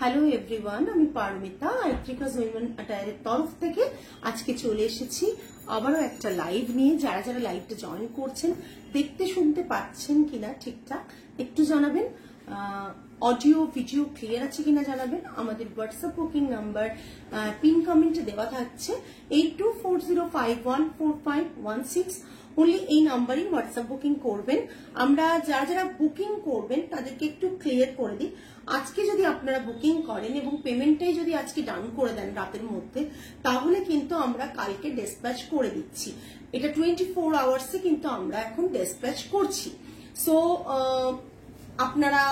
Hello everyone, আমি Paromita আইট্রিকাস women অ্যাটায়ারের তরফ থেকে আজকে চলে এসেছি আবারও একটা লাইভ নিয়ে। যারা যারা লাইভটা জয়েন করছেন দেখতে শুনতে পাচ্ছেন কিনা ঠিকঠাক একটু জানাবেন। অডিও ভিডিও ক্লিয়ার আছে কিনা জানাবেন। আমাদের হোয়াটসঅ্যাপ বুকিং নাম্বার পিন কমেন্টে দেওয়া থাকছে 8240514516। অনলি এই নাম্বারই হোয়াটসঅ্যাপ বুকিং করবেন। আমরা যারা যারা বুকিং করবেন তাদেরকে একটু ক্লিয়ার করে দিই। আজকে যদি আপনারা বুকিং করেন এবং পেমেন্টটাই যদি আজকে ডান করে দেন রাতের মধ্যে, তাহলে কিন্তু আমরা কালকে ডিসপ্যাচ করে দিচ্ছি। এটা 24 আওয়ার্সে কিন্তু আমরা এখন ডিসপ্যাচ করছি। সো আপনারা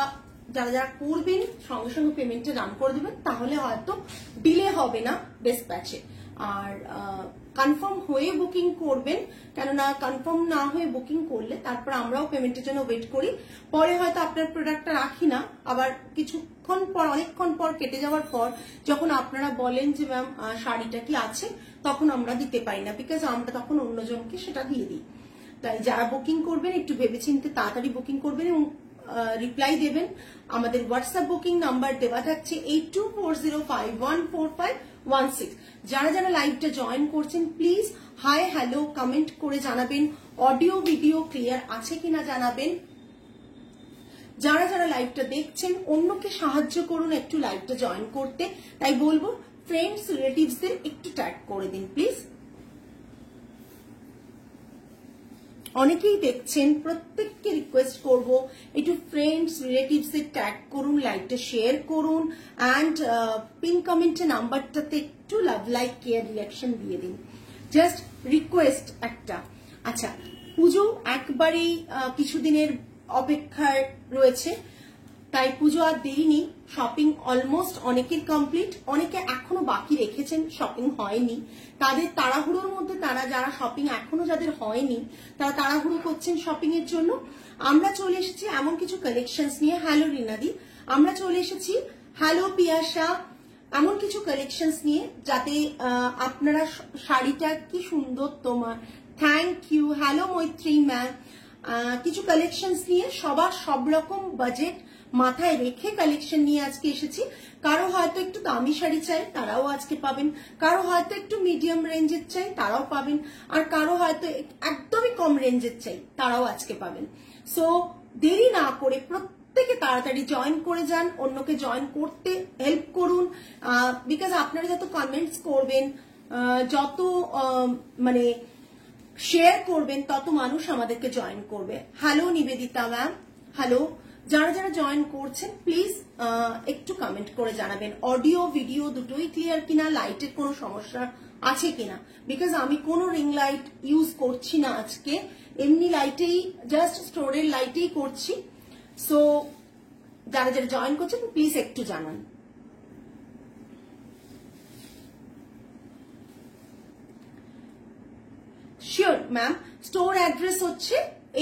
যারা যারা করবেন সঙ্গে সঙ্গে পেমেন্টটা ডান করে দেবেন, তাহলে হয়তো ডিলে হবে না ডিসপ্যাচে। আর কনফার্ম হয়ে বুকিং করবেন, কেননা কনফার্ম না হয়ে বুকিং করলে তারপর আমরাও পেমেন্টের জন্য ওয়েট করি। পরে হয়তো আপনার প্রোডাক্টটা রাখি না, আবার কিছুক্ষণ পর অনেকক্ষণ পর কেটে যাওয়ার পর যখন আপনারা বলেন যে ম্যাম শাড়িটা কি আছে, তখন আমরা দিতে পারি না, বিকজ আমরা তখন অন্যজনকে সেটা দিয়ে দিই। তাই যারা বুকিং করবেন একটু ভেবেচিন্তে তাড়াতাড়ি বুকিং করবেন এবং রিপ্লাই দেবেন। আমাদের হোয়াটসঅ্যাপ বুকিং নাম্বার দেওয়া থাকছে 8240514516। যারা যারা লাইভটা জয়েন করছেন প্লিজ হাই হ্যালো কমেন্ট করে জানাবেন। অডিও ভিডিও ক্লিয়ার আছে কিনা জানাবেন। যারা যারা লাইভটা দেখছেন অন্যকে সাহায্য করুন একটু লাইভটা জয়েন করতে। তাই বলবো ফ্রেন্ডস রিলেটিভসদের একটু ট্যাগ করে দিন প্লিজ। অনেকেই দেখছেন, প্রত্যেককে রিকোয়েস্ট করব একটু ফ্রেন্ডস রিলেটিভসদের ট্যাগ করুন, লাইভটা শেয়ার করুন অ্যান্ড পিন কমেন্টে নাম্বারটাতে একটু লাভ লাইক কেয়ার রিয়াকশন দিয়ে দিন। জাস্ট রিকোয়েস্ট একটা। আচ্ছা, পুজো একবারেই কিছুদিনের অপেক্ষায় রয়েছে, তাই পুজো আর দেরি নেই। শপিং অলমোস্ট অনেকের কমপ্লিট, অনেকে এখনো বাকি রেখেছেন শপিং হয়নি। তাদের তাড়াহুড়োর মধ্যে তারা যারা শপিং এখনো যাদের হয়নি তারা তাড়াহুড়ো করছেন শপিং এর জন্য। আমরা চলে এসেছি এমন কিছু কালেকশনস নিয়ে। হ্যালো রিনাদি, আমরা চলে এসেছি হ্যালো পিয়াসা এমন কিছু কালেকশনস নিয়ে যাতে আপনারা শাড়িটা কি সুন্দর তোমার, থ্যাংক ইউ। হ্যালো মৈত্রী ম্যাম, কিছু কালেকশনস নিয়ে সবার সব রকম বাজেট মাথায় রেখে কালেকশন নিয়ে আজকে এসেছি। কারো হয়তো একটু দামি শাড়ি চাই, তারাও আজকে পাবেন। কারো হয়তো একটু মিডিয়াম রেঞ্জের চাই, তারাও পাবেন। আর কারো হয়তো একদমই কম রেঞ্জের চাই, তারাও আজকে পাবেন। সো দেরি না করে প্রত্যেকে তাড়াতাড়ি জয়েন করে যান, অন্যকে জয়েন করতে হেল্প করুন। বিকজ আপনারা যত কমেন্টস করবেন, যত মানে শেয়ার করবেন, তত মানুষ আমাদেরকে জয়েন করবে। Hello Nivedita ma'am, hello. যারা যারা জয়েন করছেন প্লিজ একটু কমেন্ট করে জানাবেন অডিও ভিডিও দুটোই ক্লিয়ার কিনা, লাইটের কোনো সমস্যা আছে কিনা। বিকজ আমি কোনো রিং লাইট ইউজ করছি না আজকে, এমনি লাইটেই জাস্ট স্টোরের লাইটেই করছি। সো যারা যারা জয়েন করছেন প্লিজ একটু জানান। Sure ma'am. স্টোর অ্যাড্রেস হচ্ছে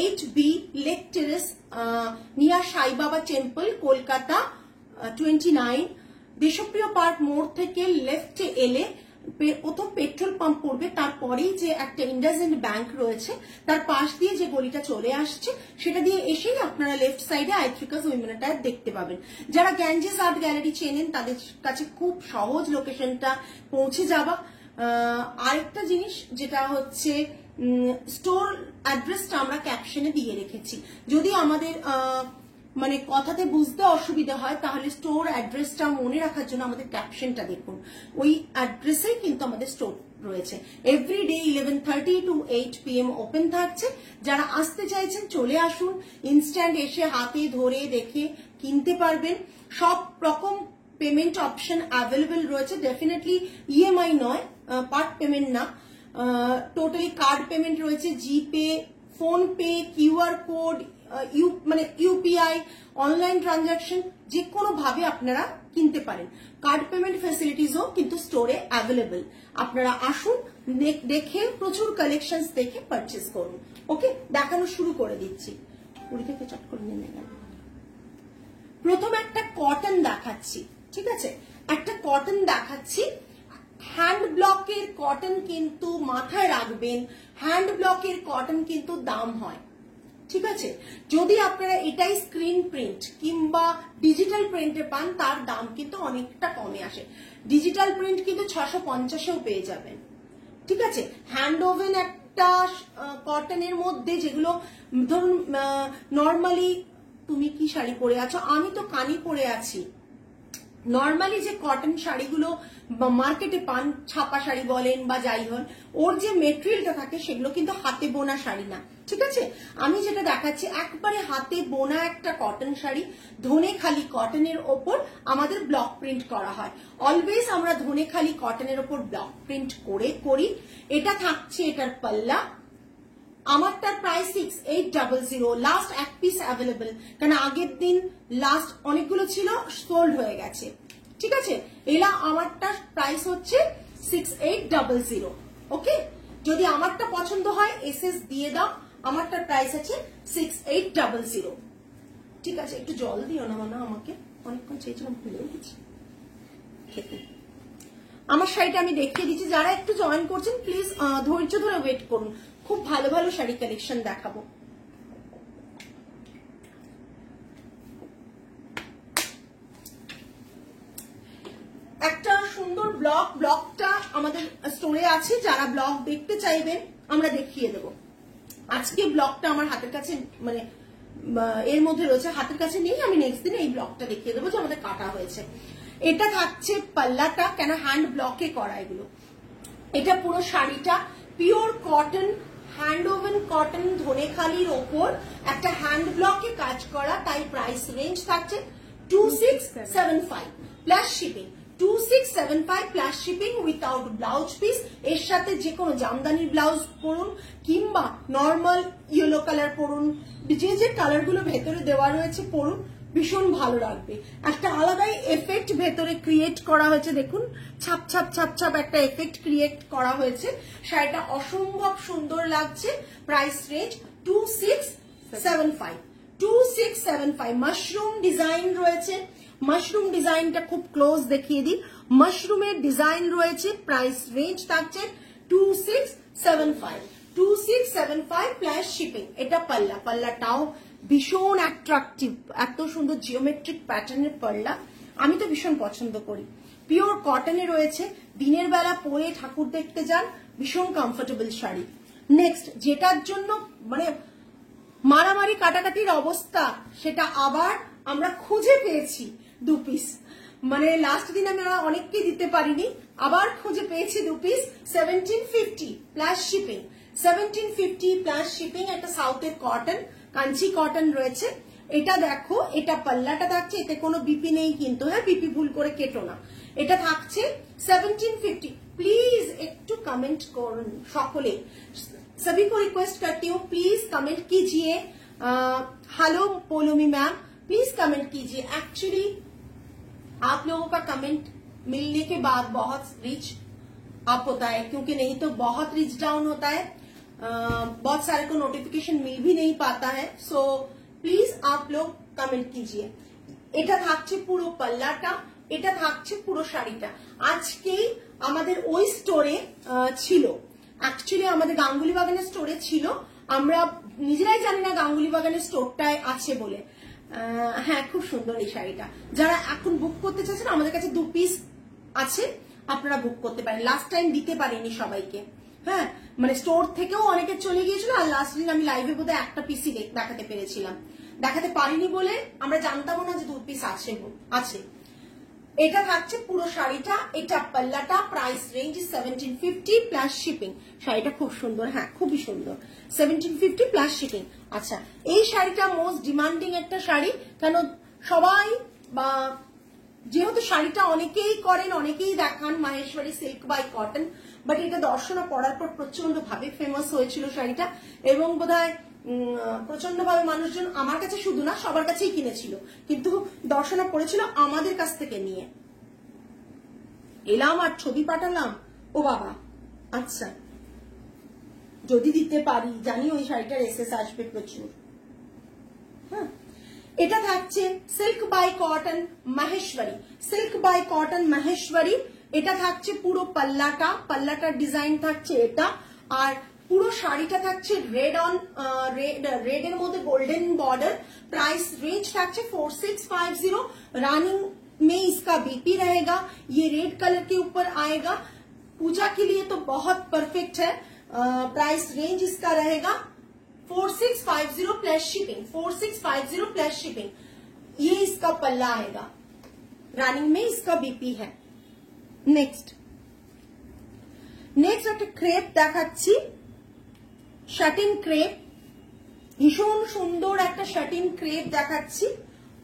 8B লেক টেরেস নিয়ার সাই বাবা টেম্পল, কলকাতা 29। দেশপ্রিয় পার্ক মোড় থেকে লেফটে এলে প্রথম পেট্রোল পাম্প পড়বে, তারপরেই যে একটা ইন্ডাসইন্ড ব্যাংক রয়েছে তার পাশ দিয়ে যে গলিটা চলে আসছে সেটা দিয়ে এসেই আপনারা লেফট সাইডে আইট্রিকাস উইমেন অ্যাটায়ার দেখতে পাবেন। যারা গ্যাঞ্জেস আর্ট গ্যালারি চেনেন তাদের কাছে খুব সহজ লোকেশনটা পৌঁছে যাওয়া। আরেকটা জিনিস যেটা হচ্ছে স্টোর অ্যাড্রেসটা আমরা ক্যাপশনে দিয়ে রেখেছি। যদি আমাদের মানে কথাতে বুঝতে অসুবিধা হয় তাহলে স্টোর অ্যাড্রেসটা মনে রাখার জন্য আমাদের ক্যাপশনটা দেখুন, ওই অ্যাড্রেসেই কিন্তু আমাদের স্টোর রয়েছে। এভরিডে 11:30 to 8 PM ওপেন থাকছে। যারা আসতে চাইছেন চলে আসুন, ইনস্ট্যান্ট এসে হাতে ধরে দেখে কিনতে পারবেন। সব রকম পেমেন্ট অপশন অ্যাভেলেবেল রয়েছে। ডেফিনেটলি ইএমআই নয়, পার্ট পেমেন্ট না, টোটালি কার্ড পেমেন্ট রয়েছে, জিপে, ফোন পে, কিউআর কোড, মানে ইউপিআই, অনলাইন ট্রানজাকশন, যে কোনো ভাবে আপনারা কিনতে পারেন। কার্ড পেমেন্ট ফ্যাসিলিটিসও কিন্তু স্টোরে অ্যাভেলেবেল। আপনারা আসুন, দেখে প্রচুর কালেকশন দেখে পারচেস করুন। ওকে, দেখানো শুরু করে দিচ্ছি। পুরী থেকে চট করে নিয়ে গেল। প্রথম একটা কটন দেখাচ্ছি, ঠিক আছে? একটা কটন দেখাচ্ছি। হ্যান্ড ব্লকের কটন কিন্তু মাথায় রাখবেন, হ্যান্ড ব্লকের কটন কিন্তু দাম হয়, ঠিক আছে। যদি আপনারা এটাই স্ক্রিন প্রিন্ট কিংবা ডিজিটাল প্রিন্টে পান তার দাম কিন্তু অনেকটা কমে আসে। ডিজিটাল প্রিন্ট কিন্তু 650-এও পেয়ে যাবেন, ঠিক আছে। হ্যান্ড ওভেন একটা কটনের মধ্যে, যেগুলো ধরুন নর্মালি তুমি কি শাড়ি পরে আছো, আমি তো কানি পরে আছি, নর্মালি যে কটন শাড়িগুলো মার্কেটে পান, ছাপা শাড়ি বলেন বা যাই হন, ওর যে মেটেরিয়ালটা থাকে সেগুলো কিন্তু হাতে বোনা শাড়ি না, ঠিক আছে। আমি যেটা দেখাচ্ছি একবারে হাতে বোনা একটা কটন শাড়ি, ধনেখালি কটনের ওপর আমাদের ব্লক প্রিন্ট করা হয়। অলওয়েজ আমরা ধনেখালি কটনের ওপর ব্লক প্রিন্ট করি। এটা থাকছে এটার পাল্লা, আমারটার প্রাইস 6800, লাস্ট এক পিস অ্যাভেলেবল, কারণ আগের দিন লাস্ট অনেকগুলো ছিল, সোল্ড হয়ে গেছে, ঠিক আছে। এলা আমারটার প্রাইস হচ্ছে 6800, ওকে। যদি আমারটা পছন্দ হয় এসএস দিয়ে দাও, আমারটার প্রাইস আছে 6800, ঠিক আছে। একটু জল দিও না মানা, আমাকে অনেকক্ষণ চেয়েছিলাম ভুলে গেছি খেতে। আমার শাড়িটা আমি দেখিয়ে দিচ্ছি, যারা একটু জয়েন করছেন প্লিজ ধৈর্য ধরে ওয়েট করুন, খুব ভালো ভালো শাড়ি কালেকশন দেখাবো। একটা সুন্দর ব্লগটা আমাদের স্টোরে আছে, যারা ব্লগ দেখতে চাইবেন আমরা দেখিয়ে দেব। আজকে ব্লগটা আমার হাতের কাছে, মানে এর মধ্যে রয়েছে, হাতের কাছে নেই, আমি নেক্সট দিন এই ব্লগটা দেখিয়ে দেবো যে আমাদের কাটা হয়েছে। এটা থাকছে পাল্লাটা, কেন হ্যান্ড ব্লকে করা এগুলো। এটা পুরো শাড়িটা pure cotton, hand woven cotton, ধনেখালির ওপর একটা হ্যান্ড ব্লকে কাজ করা, তাই প্রাইস রেঞ্জ থাকছে 2675 plus shipping. 2675 plus shipping without blouse piece. এর সাথে যে কোনো জামদানির ব্লাউজ পরুন কিংবা নর্মাল ইয়েলো কালার পরুন, যে যে কালার গুলো ভেতরে দেওয়া রয়েছে পরুন, ভীষণ ভালো লাগবে। একটা আলাদাই এফেক্ট ভেতরে ক্রিয়েট করা হয়েছে, দেখুন ছাপ ছাপ ছাপ ছাপ একটা এফেক্ট ক্রিয়েট করা হয়েছে। শাড়িটা অসম্ভব সুন্দর লাগছে। Price range 2675। মাশরুম ডিজাইন রয়েছে, মাশরুম ডিজাইনটা খুব ক্লোজ দেখিয়ে দিই। মাশরুমের ডিজাইন রয়েছে, প্রাইস রেঞ্জ থাকছে 2675 প্লাস শিপিং। এটা পাল্লাটাও ভীষণ অ্যাট্রাকটিভ, এত সুন্দর জিওমেট্রিক প্যাটার্নের পাল্লা, আমি তো ভীষণ পছন্দ করি। পিওর কটনে রয়েছে, দিনের বেলা পরে ঠাকুর দেখতে যান, ভীষণ কমফোর্টেবল শাড়ি। নেক্সট যেটার জন্য মানে মারামারি কাটাকাটির অবস্থা, সেটা আবার আমরা খুঁজে পেয়েছি 2 পিস, মানে লাস্ট দিন আমরা অনেককে দিতে পারিনি, আবার খুঁজে পেয়েছি 2 piece. 1750 plus shipping, 1750 plus shipping. একটা সাউথের কটন, কাঞ্চি কটন রয়েছে। এটা দেখো, এটা পাল্লাটা থাকছে, এতে কোনো বিপি নেই কিন্তু, হ্যাঁ বিপি ভুল করে কেটো না। এটা থাকছে 1750। प्लीज একটু कमेंट করুন সকলে, सभी को रिक्वेस्ट करती हूँ प्लीज कमेंट कीजिए। Hello Paulomi ma'am, please comment कीजिए। एक्चुअली आप लोगों का कमेंट मिलने के बाद बहुत रीच अप होता है, क्योंकि नहीं तो बहुत रीच डाउन होता है, बहुत सारे को नोटिफिकेशन मिल भी नहीं पाता है। सो प्लीज आप लोग कमेंट कीजिए। এটা থাকছে পুরো পাল্লাটা, এটা থাকছে পুরো শাড়িটা। আজকেই আমাদের ওই স্টোরে ছিল, অ্যাকচুয়ালি আমাদের গাঙ্গুলি বাগানের স্টোরে ছিল, আমরা নিজেরাই জানি না গাঙ্গুলি বাগানের স্টোরটায় আছে বলে। হ্যাঁ খুব সুন্দর এই শাড়িটা, যারা এখন বুক করতে চাচ্ছেন আমাদের কাছে 2 পিস আছে, আপনারা বুক করতে পারেন। লাস্ট টাইম দিতে পারিনি সবাইকে, হ্যাঁ মানে স্টোর থেকেও অনেকে চলে গিয়েছিল, আর লাস্ট দিন আমি লাইভে বোধহয় একটা পিসই দেখাতে পেরেছিলাম, দেখাতে পারিনি বলে আমরা জানতাম না যে 2 পিস আছে। এটা থাকছে পুরো শাড়িটা, এটা পাল্লাটা, প্রাইস রেঞ্জ 1750 প্লাস শিপিং। শাড়িটা খুব সুন্দর, হ্যাঁ খুবই সুন্দর, 1750 প্লাস শিপিং। আচ্ছা এই শাড়িটা মোস্ট ডিমান্ডিং একটা শাড়ি, কেন সবাই বা যেহেতু শাড়িটা অনেকেই করেন, অনেকেই দেখান, Maheshwari silk by cotton, but এটা দর্শনা পরার পর প্রচন্ড ভাবে ফেমাস হয়েছিল শাড়িটা, এবং বোধহয় প্রচন্ড ভাবে মানুষজন আমার কাছে শুধু না সবার কাছেই কিনেছিল, কিন্তু দর্শনা পড়েছিল আমাদের কাছ থেকে নিয়ে এলাম আর ছবি পাঠালাম। ও বাবা, আচ্ছা যদি দিতে পারি, জানি ওই শাড়িটার এসএস আসবে প্রচুর। হ্যাঁ এটা থাকছে silk by cotton Maheshwari, silk by cotton Maheshwari. এটা থাকছে পুরো পাল্লাটার ডিজাইন থাকছে এটা, আর পুরো শাড়িটা থাকছে রেড অন রেড এর মধ্যে गोल्डन बॉर्डर। प्राइस रेंज থাকছে 4650। रनिंग में इसका बीपी रहेगा, ये रेड कलर के ऊपर आएगा। पूजा के लिए तो बहुत परफेक्ट है। प्राइस रेंज इसका रहेगा 4650 प्लस शिपिंग, 4650 प्लस शिपिंग। ये इसका पल्ला आएगा, रनिंग में इसका बीपी है। नेक्स्ट একটা ক্রেপ দেখাচ্ছি, শাটিন ক্রেপ, ভীষণ সুন্দর একটা শাটিন ক্রেপ দেখাচ্ছি।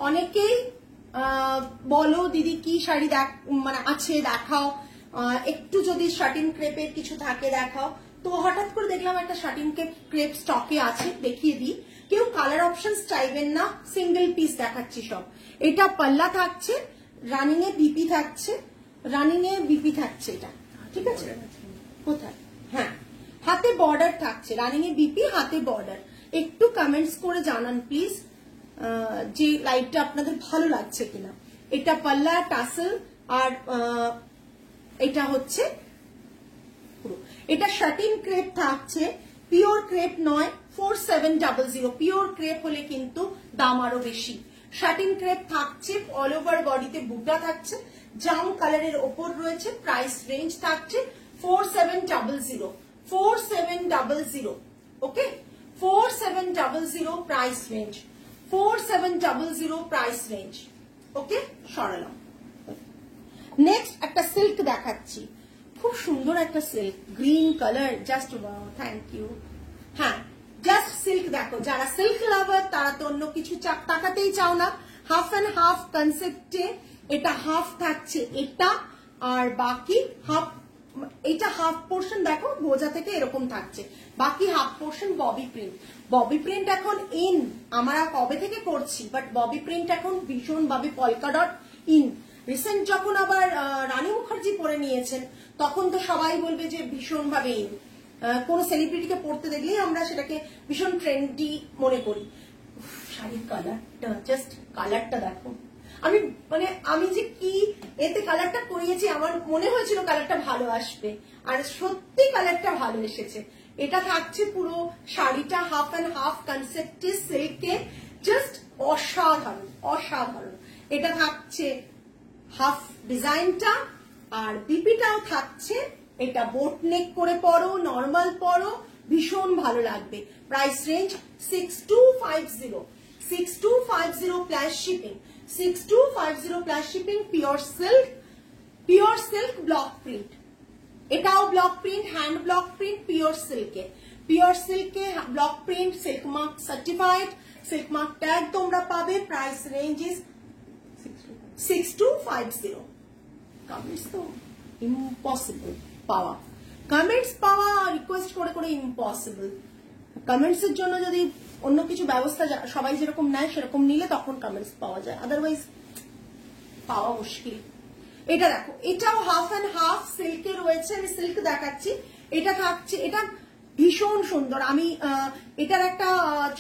অনেকেই বলো দিদি কি শাড়ি মানে আছে দেখাও, একটু যদি শাটিন ক্রেপের কিছু থাকে দেখাও। তো হঠাৎ করে দেখলাম একটা শাটিন ক্রেপ স্টকে আছে, দেখিয়ে দিই। কেউ কালার অপশনস চাইবেন না, সিঙ্গেল পিস দেখাচ্ছি সব। এটা পাল্লা থাকছে, রানিং এ বিপি থাকছে, রানিং এ বিপি থাকছে এটা, ঠিক আছে? কোথায়? হ্যাঁ, হাতে বর্ডার থাকছে, রানিং এ বিপি, হাতে বর্ডার। একটু কমেন্টস করে জানান প্লিজ যে লাইভটা আপনাদের ভালো লাগছে কিনা। এটা পাল্লা, টাসেল, আর এটা হচ্ছে পুরো। এটা শাটিন ক্রেপ থাকছে, পিওর ক্রেপ নয়, 4700। পিওর ক্রেপ হলে কিন্তু দাম আরো বেশি। শাটিন ক্রেপ থাকছে, অল ওভার বডিতে বুটা থাকছে, জাম কালারের ওপর রয়েছে। প্রাইস রেঞ্জ থাকছে 4700, 4700। Okay, 4700 price range, 4700 price range. Okay, সরালাম। নেক্সট একটা সিল্ক দেখাচ্ছি, খুব সুন্দর একটা silk, green colour, just wow, thank you. হ্যাঁ, জাস্ট সিল্ক দেখো, যারা সিল্ক লাভার তারা তো অন্য কিছু তাকাতেই চাও না। হাফ অ্যান্ড হাফ কনসেপ্টে এটা হাফ থাকছে এটা, আর বাকি হাফ, এটা হাফ পোর্শন দেখো গোজা থেকে এরকম থাকছে, বাকি half portion Bobby print. Bobby print এখন ইন, আমরা কবে থেকে করছি, বাট ববি প্রিন্ট এখন ভীষণ ভাবে পলকা ডট ইন। রিসেন্ট যখন আবার রানী মুখার্জি পরে নিয়েছেন তখন তো সবাই বলবে যে ভীষণ ভাবে ইন। কোন সেলিব্রিটিকে পড়তে দেখলেই আমরা সেটাকে ভীষণ ট্রেন্ডি মনে করি। শাড়ির কালারটা, জাস্ট কালারটা দেখো। আমি যে কি এতে কালারটা করিয়েছি, আমার মনে হয়েছিল কালারটা ভালো আসবে, আর সত্যি কালারটা ভালো এসেছে। এটা থাকছে পুরো শাড়িটা হাফ অ্যান্ড হাফ কনসেপ্টে, সিল্কে, জাস্ট অসাধারণ অসাধারণ। এটা থাকছে হাফ ডিজাইনটা, আর বিপিটাও থাকছে। এটা বোট নেক করে পরো, নর্মাল পরো, ভীষণ ভালো লাগবে। Price range 6250, 6250 plus shipping, 6250 plus shipping. Pure silk block print, এটাও block print, hand block print, pure সিল্কে block print, silk mark certified, silk mark tag তোমরা পাবে। Price range is 6250। কমেন্টস তো ইম্পসিবল পাওয়া, কমেন্টস পাওয়া রিকোয়েস্ট করে করে impossible. Comments এর জন্য যদি অন্য কিছু ব্যবস্থা সবাই যেরকম নেয় সেরকম নিলে তখন কমেন্টস পাওয়া যায়, আদারওয়াইজ পাওয়া মুশকিল। এটা দেখো, এটাও হাফ অ্যান্ড হাফ সিল্কে রয়েছে, আমি সিল্ক দেখাচ্ছি। এটা থাকছে, এটা ভীষণ সুন্দর। আমি এটার একটা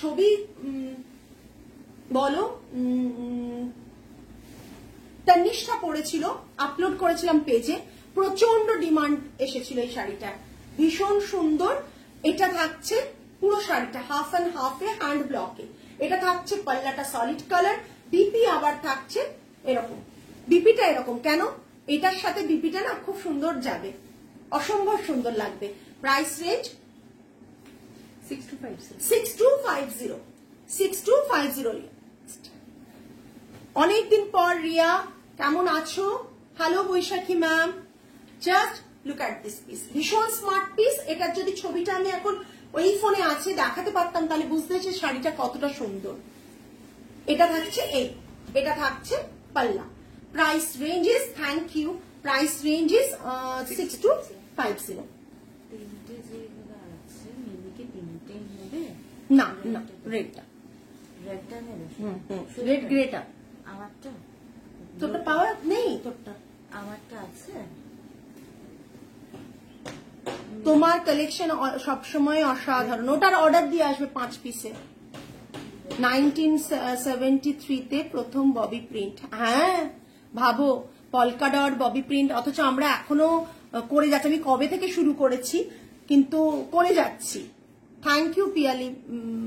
ছবি বলো, তনিষ্ঠা পড়েছিল, আপলোড করেছিলাম পেজে, প্রচন্ড ডিমান্ড এসেছিল এই শাড়িটা, ভীষণ সুন্দর। এটা থাকছে পুরো শাড়িটা হাফ অ্যান্ড হাফে, হ্যান্ড ব্লকে। এটা থাকছে পাল্লাটা সলিড কালার, বিপি আবার থাকছে এরকম, বিপিটা এরকম কেন, এটার সাথে বিপিটা না খুব সুন্দর যাবে, অসম্ভব সুন্দর লাগবে। Price range 6250, 6250। অনেকদিন পর রিয়া, কেমন আছো? Hello Baishakhi ma'am, just look at this piece, ভীষণ স্মার্ট পিস। এটার যদি ছবিটা আমি এখন ওই ফোনে আছে দেখাতে পারতাম তাহলে বুঝতে হচ্ছে শাড়িটা কতটা সুন্দর। এটা থাকছে এটা থাকছে পাল্লা। Price range is, thank you, price range is 6250। না না, রেডটা, রেড গ্রেটা আমারটা, তোরটা পাওয়া নেই, তোরটা আমারটা আছে। তোমার কালেকশন সবসময় অসাধারণ। ওটার অর্ডার দিয়ে আসবে 5 পিসে। 1973-তে প্রথম ববি প্রিন্ট। হ্যাঁ ভাবো, পলকা ডট ববি প্রিন্ট, অথচ আমরা এখনো করে যাচ্ছি। আমি কবে থেকে শুরু করেছি, কিন্তু করে যাচ্ছি। থ্যাংক ইউ পিয়ালি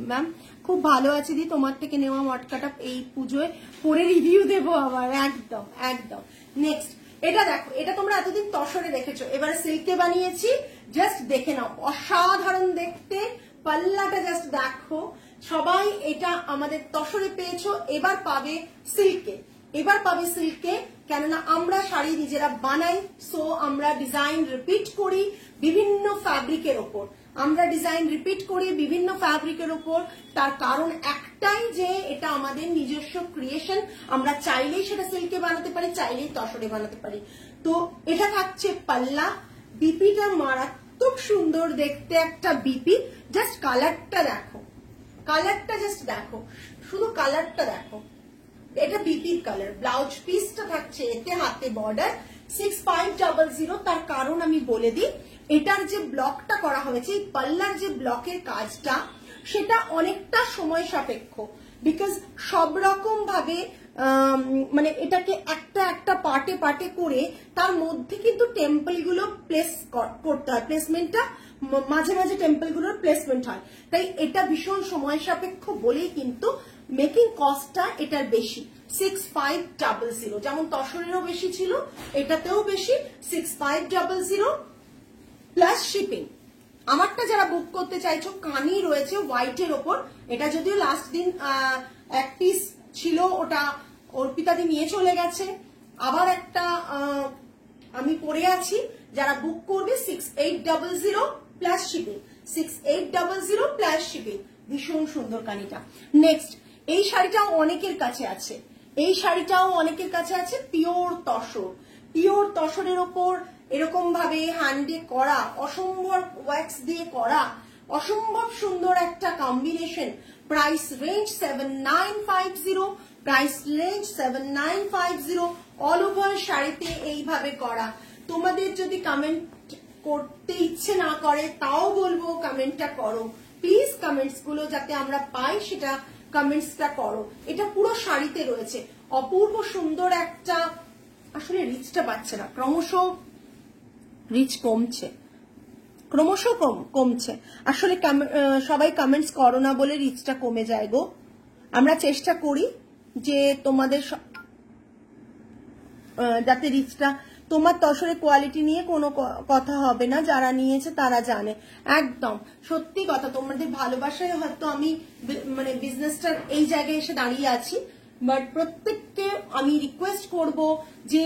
ম্যাম, খুব ভালো আছে দি, তোমার থেকে নেওয়া মটকাটা এই পুজোয় পরে রিভিউ দেবো আবার, একদম একদম। নেক্সট এটা দেখো, এটা তোমরা এতদিন তসরে দেখেছো, এবারে সিল্কে বানিয়েছি, জাস্ট দেখে নাও, অসাধারণ দেখতে। পাল্লাটা জাস্ট দেখো, সবাই এটা আমাদের তসরে পেয়েছো, এবার পাবে সিল্কে, এবার পাবে সিল্কে, কেননা আমরা শাড়ি নিজেরা বানাই, সো আমরা ডিজাইন রিপিট করি বিভিন্ন ফ্যাব্রিকের ওপর, আমরা ডিজাইন রিপিট করি বিভিন্ন ফ্যাব্রিকের ওপর। তার কারণ একটাই যে এটা আমাদের নিজস্ব ক্রিয়েশন, আমরা চাইলেই সেটা সিল্কে বানাতে পারি, চাইলেই তসরে বানাতে পারি। তো এটা থাকছে পাল্লা, বিপিটা মারাত্মক সুন্দর দেখতে একটা বিপি, জাস্ট কালারটা দেখো, কালারটা জাস্ট দেখো, শুধু কালারটা দেখো, এটা বিপির কালার। ব্লাউজ পিসটা থাকছে এতে হাতে বর্ডার 6500। তার কারণ আমি বলে দিই, এটার যে ব্লকটা করা হয়েছে, এই পাল্লার যে ব্লকের কাজটা, সেটা অনেকটা সময় সাপেক্ষ, বিকজ সব রকম ভাবে মানে এটাকে একটা একটা পার্টে পার্টে করে তার মধ্যে কিন্তু টেম্পল গুলো প্লেস করতে হয়, প্লেসমেন্টটা মাঝে মাঝে টেম্পল গুলোর প্লেসমেন্ট হয়, তাই এটা ভীষণ সময় সাপেক্ষ বলেই কিন্তু মেকিং কস্টটা এটার বেশি 6500, যেমন তসরেরও বেশি ছিল, এটাতেও বেশি 6500 প্লাস শিপিং। আমারটা যারা বুক করতে চাইছো, কানি রয়েছে হোয়াইটের ওপর, এটা যদিও লাস্ট দিন এক পিস ছিল, ওটা অর্পিতাদি নিয়ে চলে গেছে, আবার একটা আমি পরে আছি, যারা বুক করবে 6800 প্লাস শিপিং, 6800 প্লাস শিপিং। ভীষণ সুন্দর কানিটা। নেক্সট এই শাড়িটাও অনেকের কাছে আছে, এই শাড়িটাও অনেকের কাছে আছে, পিওর তসর, পিওর তসরের ওপর এরকম ভাবে হ্যান্ডে করা, অসম্ভব ওয়্যাক্স দিয়ে করা, অসম্ভব সুন্দর একটা combination. Price range 7950, price range 7950, all over শাড়িতে এইভাবে করা। তোমাদের যদি কমেন্ট করতে ইচ্ছে না করে তাও বলবো কমেন্টটা করো প্লিজ, কমেন্টস গুলো যাতে আমরা পাই সেটা কমেন্টসটা করো। এটা পুরো শাড়িতে রয়েছে, অপূর্ব সুন্দর একটা, আসলে রিচটা পাচ্ছে না, ক্রমশ রিচ কমছে, ক্রমশ কমছে আসলে, সবাই কমেন্টস করো না বলে রিচটা কমে যায় গো। আমরা চেষ্টা করি যে তোমাদের যাতে রিচটা, তোমার তসরের কোয়ালিটি নিয়ে কোনো কথা হবে না, যারা নিয়েছে তারা জানে, একদম সত্যি কথা, তোমাদের ভালোবাসায় হয়তো আমি মানে বিজনেসটার এই জায়গায় এসে দাঁড়িয়ে আছি, বাট প্রত্যেককে আমি রিকোয়েস্ট করব যে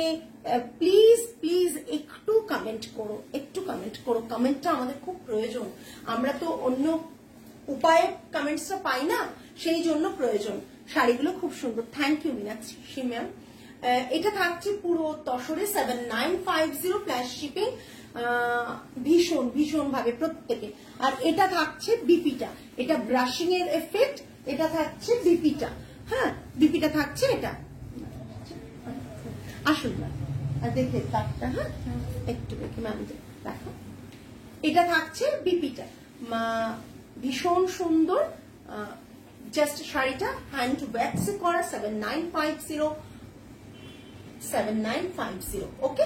প্লিজ প্লিজ একটু কমেন্ট করো, একটু কমেন্ট করো, কমেন্টটা আমাদের খুব প্রয়োজন, আমরা তো অন্য উপায়ে কমেন্টসটা পাই না, সেই জন্য প্রয়োজন। শাড়িগুলো খুব সুন্দর, থ্যাংক ইউ মীনাক্ষী ম্যাম। এটা থাকছে পুরো তসরে 7950 প্লাস শিপিং, ভীষণ ভীষণ ভাবে প্রত্যেকে। আর এটা থাকছে বিপিটা, এটা ব্রাশিং এর এফেক্ট, এটা থাকছে বিপিটা, হ্যাঁ বিপিটা থাকছে এটা, আসুন না দেখে তারটা, হ্যাঁ একটু দেখে ম্যাম দেখো, এটা থাকছে বিপিটা, ভীষণ সুন্দর, জাস্ট শাড়িটা হ্যান্ড ওয়্যাক্সে করা 7950, 7950, ওকে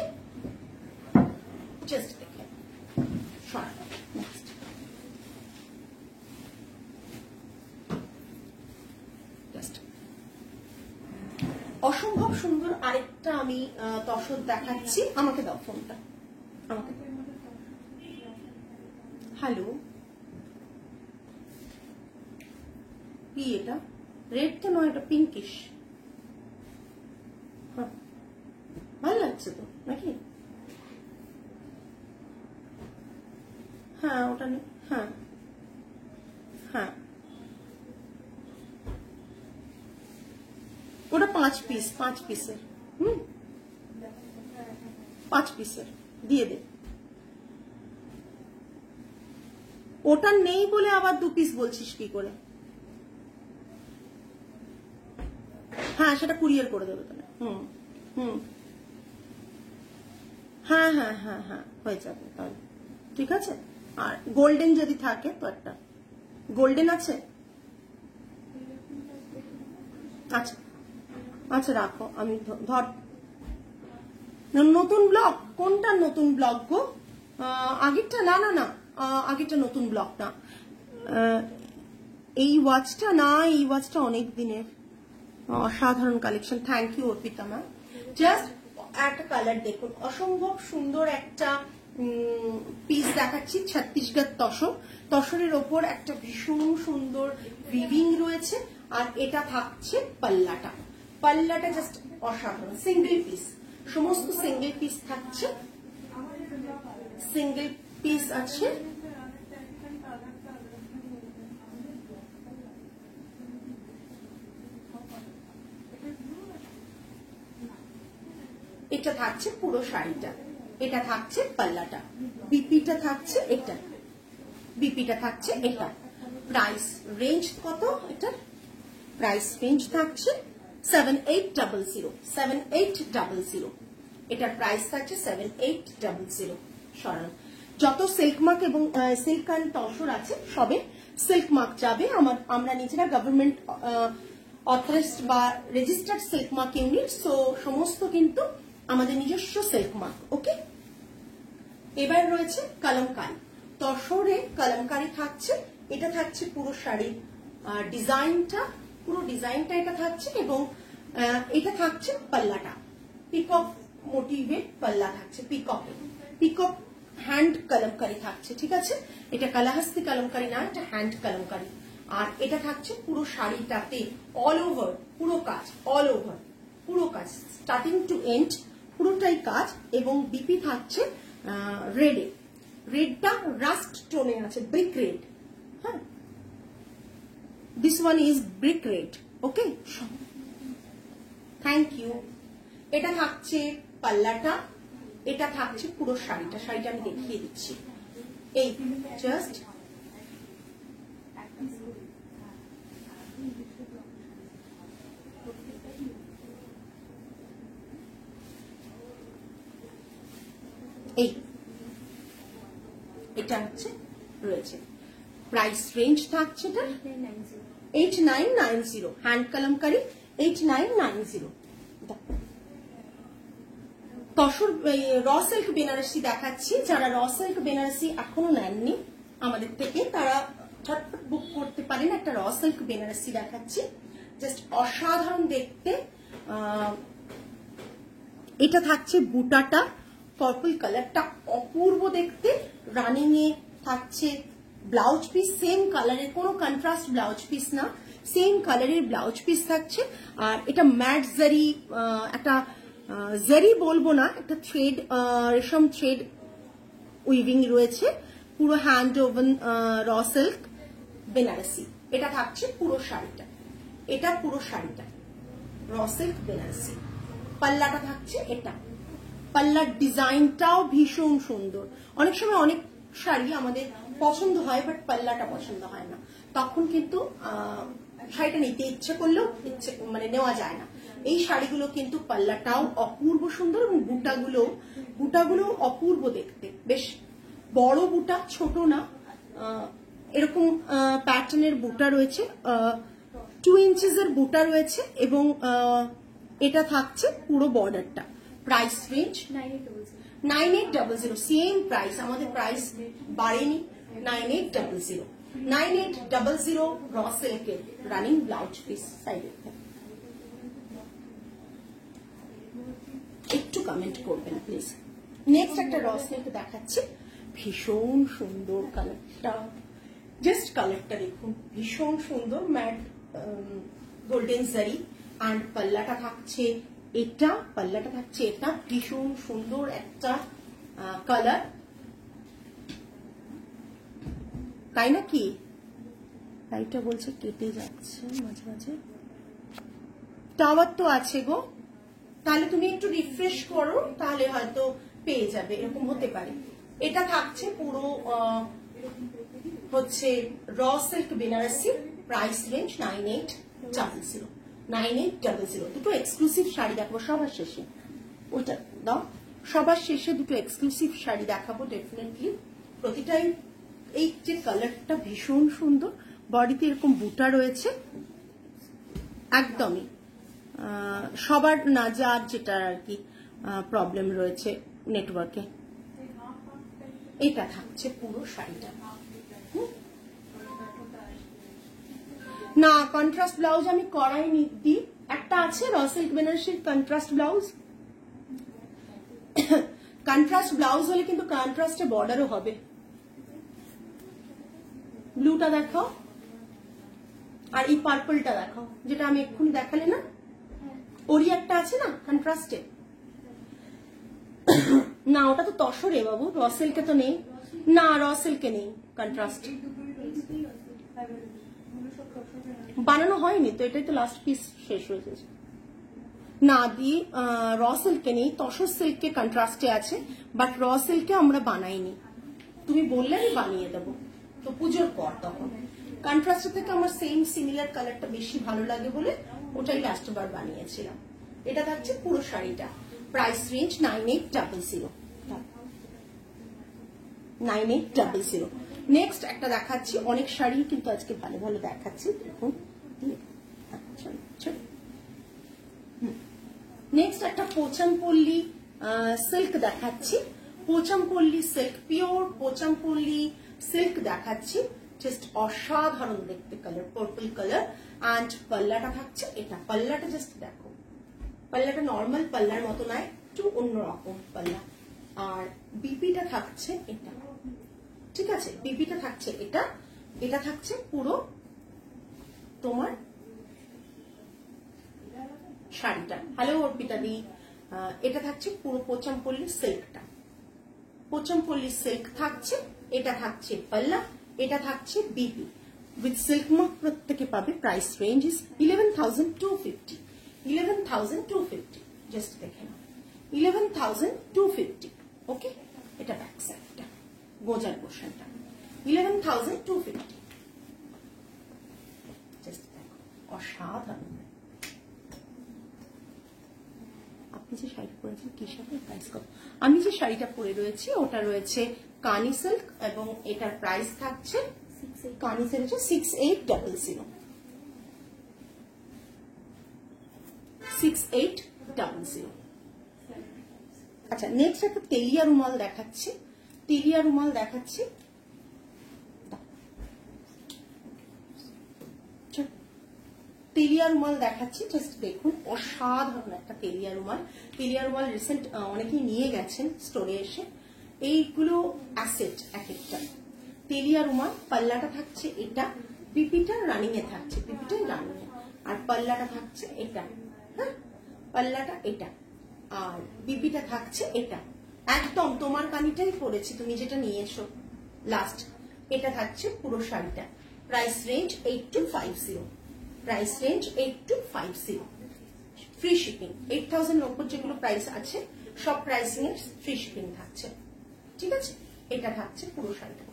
জাস্ট দেখে নেক্সট জাস্ট অসম্ভব সুন্দর আরেকটা আমি তসর দেখাচ্ছি, আমাকে দাও ফোনটা, আমাকে হ্যালো, কি এটা রেড তো নয়, এটা পিঙ্কিশ, হ্যাঁ ভালো লাগছে তো নাকি, হ্যাঁ ওটা হ্যাঁ হ্যাঁ ওটা 5 পিস, 5 পিসের, 5 পিসের দিয়ে দে, ওটা নেই বলে আবার 2 পিস বলছিস কি করে, হ্যাঁ সেটা কুরিয়ার করে দেবে তাহলে, হ্যাঁ হ্যাঁ হ্যাঁ হ্যাঁ হয়ে যাবে তাহলে, ঠিক আছে। আর গোল্ডেন যদি থাকে তো একটা, গোল্ডেন আছে, আচ্ছা আচ্ছা রাখো, আমি ধর নতুন ব্লগ, কোনটা নতুন ব্লগ গো, আগেরটা না না না আগেটা নতুন ব্লগ না, এই ওয়াচটা না, এই ওয়াচটা অনেক দিনের। অসাধারণ collection, thank you Arpita ma'am. Just একটা কালার দেখুন, অসম্ভব সুন্দর একটা পিস দেখাচ্ছি, ছত্তিশগড় তসর, তসরের ওপর একটা ভীষণ সুন্দর উইভিং রয়েছে। আর এটা থাকছে পাল্লাটা, পাল্লাটা জাস্ট অসাধারণ, সিঙ্গেল পিস, সমস্ত সিঙ্গেল পিস থাকছে, সিঙ্গেল পিস আছে। এটা থাকছে পুরো শাড়িটা, এটা থাকছে পাল্লাটা, বিপিটা থাকছে এটা, বিপিটা থাকছে এটা। প্রাইস রেঞ্জ কত? এটা প্রাইস রেঞ্জ থাকছে 7800, 7800। এটার প্রাইস থাকছে 7800। সরান, যত সিল্ক মার্ক এবং সিল্ক অ্যান্ড তসর আছে সবে সিল্ক মার্ক যাবে। আমরা নিজেরা গভর্নমেন্ট অথরাইজড বা registered silk mark unit, so সমস্ত কিন্তু আমাদের নিজস্ব সিল্ক মার্ক। ওকে, এবার রয়েছে কলমকারি, তসরে কলমকারি থাকছে, এটা থাকছে পুরো শাড়ির ডিজাইনটা, পুরো ডিজাইনটা এটা থাকছে, এবং এটা থাকছে পাল্লাটা, পিকক মোটিভের পাল্লা থাকছে, পিকক, পিকক হ্যান্ড কলমকারি থাকছে, ঠিক আছে? এটা কালাহাস্তি কলমকারি না, এটা হ্যান্ড কলমকারি। আর এটা থাকছে পুরো শাড়িটাতে অল ওভার, পুরো কাজ, অল ওভার পুরো কাজ, স্টার্টিং টু এন্ড পুরোটাই কাজ। এবং বিপি থাকছে রেডে, রেডটা রাস্ট টোনে আছে, ব্রিক রেড। হ্যাঁ, this one is brick red. Okay, thank you. এটা থাকছে পাল্লাটা, এটা থাকছে পুরো শাড়িটা, শাড়িটা আমি দেখিয়ে দিচ্ছি। এই জাস্ট এই, এটা হচ্ছে রয়েছে। প্রাইস রেঞ্জ থাকছে 8990, হ্যান্ড কলমকারি 8990। তসর র সিল্ক বেনারসি দেখাচ্ছি, যারা র সিল্ক বেনারসি এখনো নেননি আমাদের থেকে তারা ঝটপট বুক করতে পারেন। একটা র সিল্ক বেনারসি দেখাচ্ছি, জাস্ট অসাধারণ দেখতে। এটা থাকছে বুটাটা, পার্পল কালারটা অপূর্ব দেখতে, রানিং এ থাকছে ব্লাউজ পিস, সেম কালারের, কোনো কন্ট্রাস্ট ব্লাউজ পিস না, সেম কালারের ব্লাউজ পিস থাকছে। আর এটা ম্যাট জারি, একটা জারি বলবো না, একটা থ্রেড, রেশম থ্রেড উইভিং রয়েছে, পুরো hand woven raw silk Banarasi. এটা থাকছে পুরো শাড়িটা, এটা পুরো শাড়িটা র সিল্ক বেনারসি। পাল্লাটা থাকছে এটা, পাল্লার ডিজাইনটাও ভীষণ সুন্দর। অনেক সময় অনেক শাড়ি আমাদের পছন্দ হয়, বাট পাল্লাটা পছন্দ হয় না, তখন কিন্তু শাড়িটা নিতে ইচ্ছে করলেও নেওয়া যায় না। এই শাড়িগুলো কিন্তু পাল্লাটাও অপূর্ব সুন্দর, এবং বুটাগুলো অপূর্ব দেখতে, বেশ বড় বুটা, ছোট না, এরকম প্যাটার্নের বুটা রয়েছে, 2 ইঞ্চেসের বুটা রয়েছে, এবং এটা থাকছে পুরো বর্ডারটা। প্রাইস রেঞ্জ 9800, সেম প্রাইস, আমাদের প্রাইস বাড়েনি, 9800, 9800 র সিল্কের রানিং ব্লাউজ পিস। সাইডে একটু কমেন্ট করবেন প্লিজ। নেক্সট একটা র সিল্ক দেখাচ্ছি, ভীষণ সুন্দর কালারটা, জাস্ট কালারটা দেখুন, ভীষণ সুন্দর, ম্যাট গোল্ডেন জারি। অ্যান্ড পাল্লাটা থাকছে এটা, পাল্লাটা থাকছে এটা, ভীষণ সুন্দর একটা কালার, তাই নাকি? লাইটটা বলছে কেটে যাচ্ছে মাঝে মাঝে, টাওয়ার তো আছে গো, তাহলে তুমি একটু রিফ্রেশ করো, তাহলে হয়তো পেয়ে যাবে, এরকম হতে পারে। এটা থাকছে পুরো হচ্ছে র সিল্ক বেনারসি, প্রাইস রেঞ্জ 9800, 9800। দুটো এক্সক্লুসিভ শাড়ি দেখাবো সবার শেষে, ওইটা দাও, সবার শেষে দুটো এক্সক্লুসিভ শাড়ি দেখাবো ডেফিনেটলি। প্রতিটাই এই যে কালারটা ভীষণ সুন্দর, বডিতে এরকম বুটা রয়েছে, একদমই সবার না, যার যেটা আর কি প্রবলেম রয়েছে নেটওয়ার্কে। এটা থাকছে পুরো শাড়িটা। না কন্ট্রাস্ট ব্লাউজ আমি করাইনি দি, একটা আছে র সিল্ক বেনারসির কন্ট্রাস্ট ব্লাউজ। কন্ট্রাস্ট ব্লাউজ হলে কিন্তু কন্ট্রাস্টে বর্ডারও হবে। ব্লুটা দেখাও, আর এই পার্পলটা দেখাও, যেটা আমি এক্ষুনি দেখালে না, ওরই একটা আছে না কন্ট্রাস্টে। না ওটা তো তসরে বাবু, র সিল্কে তো নেই। না র সিল্কে নেই কন্ট্রাস্ট, বানানো হয়নি তো, এটাই তো লাস্ট পিস শেষ হয়েছে। না দি র সিল্কে নেই, তসর সিল্কে কন্ট্রাস্টে আছে, বাট র সিল্কে আমরা বানাইনি। তুমি বললে আমি বানিয়ে দেবো, তো পুজোর পর তখন। কন্ট্রাস্টের থেকে আমার সেম সিমিলার কালারটা বেশি ভালো লাগে বলে ওটাই লাস্ট বার বানিয়েছিলাম। এটা থাকছে পুরো শাড়িটা, প্রাইস রেঞ্জ 9800। 9800। নেক্সট একটা দেখাচ্ছি, অনেক শাড়ি কিন্তু আজকে ভালো ভালো দেখাচ্ছি, দেখুন। নেক্সট একটা পোচামপল্লী সিল্ক দেখাচ্ছি, পোচামপল্লী সিল্ক, পিওর পোচামপল্লী সিল্ক দেখাচ্ছি। জাস্ট অসাধারণ দেখতে কালার, পার্পল কালার। অ্যান্ড পাল্লাটা থাকছে এটা, পাল্লাটা জাস্ট দেখো, পাল্লাটা নর্মাল পাল্লার মতো নয়, একটু অন্যরকম পাল্লা। আর বিপিটা থাকছে এটা, ঠিক আছে, বিপিটা থাকছে এটা। এটা থাকছে পুরো তোমার শাড়িটা। হ্যালো অর্পিতা দি, এটা থাকছে পুরো পোচামপল্লী সিল্কটা, পোচামপল্লী সিল্ক থাকছে। এটা থাকছে পাল্লা, এটা থাকছে বিপি উইথ সিল্ক মার্ক, প্রত্যেকে পাবে। Price range is 11,250। 11,250, জাস্ট দেখে নাও, 11,250। ওকে, এটা ব্যাক সাইডটা, গোজার পোর্শনটা 11,250। জাস্ট দেখো, অসাধারণ। আপনি যে শাড়িটা পরেছেন কি শাড়ি, প্রাইস কত? আমি যে শাড়িটা পরে রয়েছি ওটা রয়েছে কানি সিল্ক, এবং এটার প্রাইস থাকছে কানি সিল্ক 6800। 6800। আচ্ছা নেক্সট একটা তেলিয়া রুমাল দেখাচ্ছি, তেলিয়া রুমাল দেখাচ্ছি। তেলিয়া রুমাল দেখাচ্ছি, জাস্ট দেখুন, অসাধারণ একটা তেলিয়া রুমাল। তেলিয়া রুমাল রিসেন্ট অনেকেই নিয়ে গেছেন স্টোরে এসে, এইগুলো অ্যাসেট এক একটা। তেলিয়া রুমাল, পাল্লাটা থাকছে এটা, বিপিটা রানিং এ থাকছে, বিপিটা রানিং এ, আর পাল্লাটা থাকছে এটা। হ্যাঁ, পাল্লাটা এটা, আর বিপিটা থাকছে এটা। একদম তোমার কানিটাই পড়েছি তুমি যেটা নিয়েছো লাস্ট। এটা থাকছে পুরো শাড়িটা। Price range 8250। Price range 8250। Free shipping. 8000 এর উপর যেগুলো প্রাইস আছে সব প্রাইসিং এর ফ্রি শিপিং থাকছে, ঠিক আছে। এটা থাকছে পুরো শাড়িটা,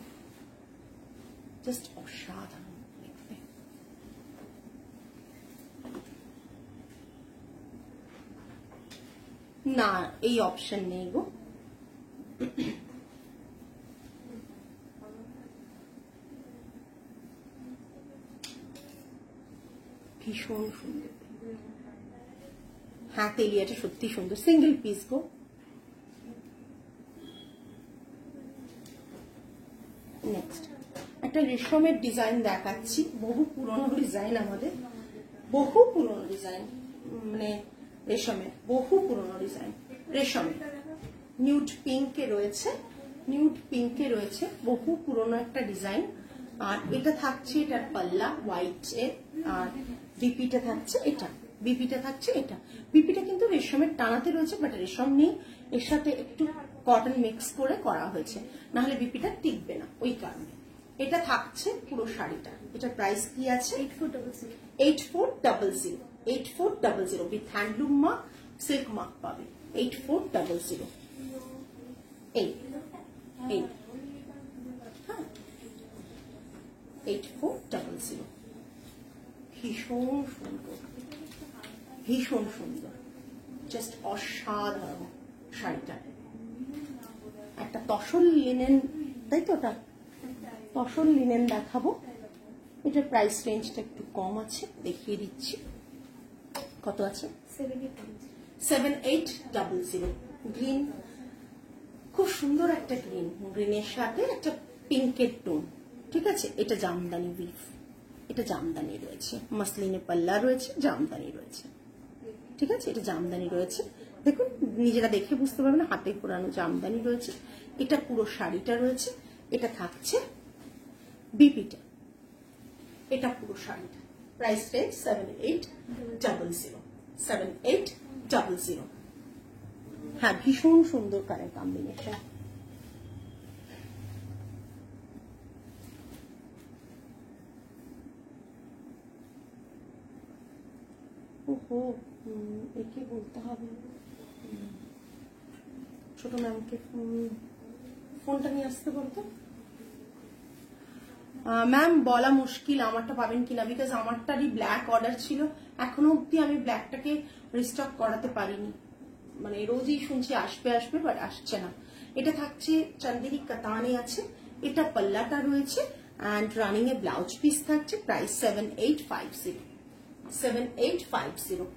জাস্ট অসাধারণ দেখতে। না এই অপশন নেই গো, ভীষণ সুন্দর। হ্যাঁ তেলিয়াটা সত্যি সুন্দর, সিঙ্গেল পিস গো। নেক্সট একটা রেশমের ডিজাইন দেখাচ্ছি, বহু পুরনো ডিজাইন আমাদের, বহু পুরনো ডিজাইন, মানে রেশমের বহু পুরনো ডিজাইন। রেশমের নিউড পিঙ্কে রয়েছে, নিউড পিঙ্কে রয়েছে, বহু পুরনো একটা ডিজাইন। আর এটা থাকছে এটার পাল্লা হোয়াইট এর, আর বিপিটা থাকছে এটা, বিপিটা থাকছে এটা। বিপিটা কিন্তু রেশমের টানাতে রয়েছে, বাট রেশম নেই, এর সাথে একটু কটন মিক্স করে করা হয়েছে, নাহলে বিপিটা টিকবে না, ওই কারণে। এটা থাকছে পুরো শাড়িটা। এটার প্রাইস কি আছে? 8400। 8400। 8400 with handloom mark, silk mark পাবে। 8400। এই 8400। ভীষণ সুন্দর, ভীষণ সুন্দর, জাস্ট অসাধারণ শাড়িটা। একটা তসর লিনেন, তাই তো, ওটা তসর লিনেন দেখাবো। এটার প্রাইস রেঞ্জটা একটু কম আছে, দেখিয়ে দিচ্ছি কত আছে। 7800। গ্রিন খুব সুন্দর একটা গ্রিন, গ্রিনের সাথে একটা পিঙ্কের টোন, ঠিক আছে। এটা জামদানি উইভ, এটা জামদানি রয়েছে, মাসলিনে পাল্লা রয়েছে, জামদানি রয়েছে, ঠিক আছে। এটা জামদানি রয়েছে, দেখুন নিজেরা দেখে বুঝতে পারবেন না, হাতে পোড়ানো জামদানি রয়েছে। এটা পুরো শাড়িটা রয়েছে, এটা থাকছে বিপিটা, এটা পুরো শাড়িটা। Price range 7800, 7800। হ্যাঁ, ভীষণ সুন্দর কালার কম্বিনেশন। ওহো, একে বলতে হবে, ছোট ম্যামকে ফোনটা নিয়ে আসতে বলতো। ম্যাম বলা মুশকিল আমারটা পাবেন কিনা, বিকজ আমারটারই ব্ল্যাক অর্ডার ছিল, এখনো অব্দি আমি ব্ল্যাকটাকে রিস্টক করাতে পারিনি। মানে রোজই শুনছি আসবে আসবে, বাট আসছে না। এটা থাকছে চান্দেরি কাতানে আছে, এটা পাল্লাটা রয়েছে, and running A blouse piece থাকছে। প্রাইস 7850, 7850,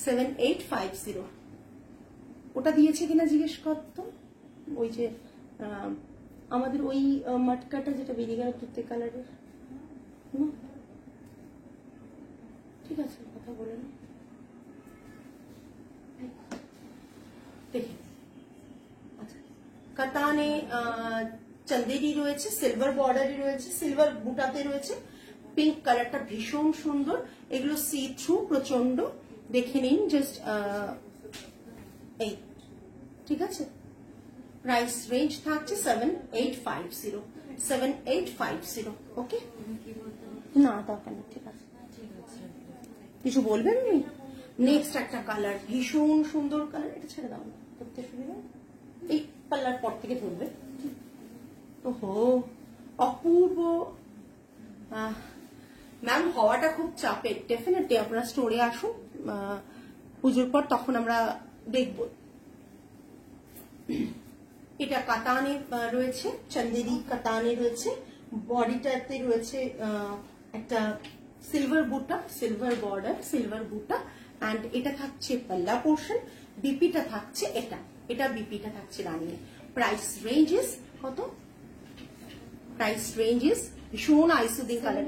7850। ওটা দিয়েছে কিনা জিজ্ঞেস করতো, ওই যে আমাদের ওই মটকাটা যেটা বেরিয়ে গেল তুতে কালারের, ঠিক আছে কথা বলে না দেখি। আচ্ছা, কাতানে চন্দেরি রয়েছে, সিলভার বর্ডারে রয়েছে, সিলভার বুটাতে রয়েছে, পিঙ্ক কালারটা ভীষণ সুন্দর। এগুলো সি থ্রু প্রচন্ড, দেখে নিন জাস্ট এই, ঠিক আছে। প্রাইস রেঞ্জ থাকছে 7850, 7850। ওকে, না দরকার নেই, ঠিক আছে। কিছু বলবেন উনি? নেক্সট একটা কালার, ভীষণ সুন্দর কালার, এটা ছেড়ে দাও না, করতে সুবিধা, এই পাল্লার পর থেকে ধরবে। ওহো, অপূর্ব। ম্যাম হওয়াটা খুব চাপের, ডেফিনেটলি আপনারা স্টোরে আসুন পুজোর পর, তখন আমরা দেখব। এটা কাতানে রয়েছে, চন্দেরি কাতানে রয়েছে, বডিটাতে রয়েছে একটা সিলভার বুটা, সিলভার বর্ডার, সিলভার বুটা, অ্যান্ড এটা থাকছে পাল্লা পোর্শন, বিপিটা থাকছে এটা, এটা বিপিটা থাকছে রানিয়ে। প্রাইস রেঞ্জেস কত? প্রাইস রেঞ্জেস ভীষণ আইসুদিং কালার,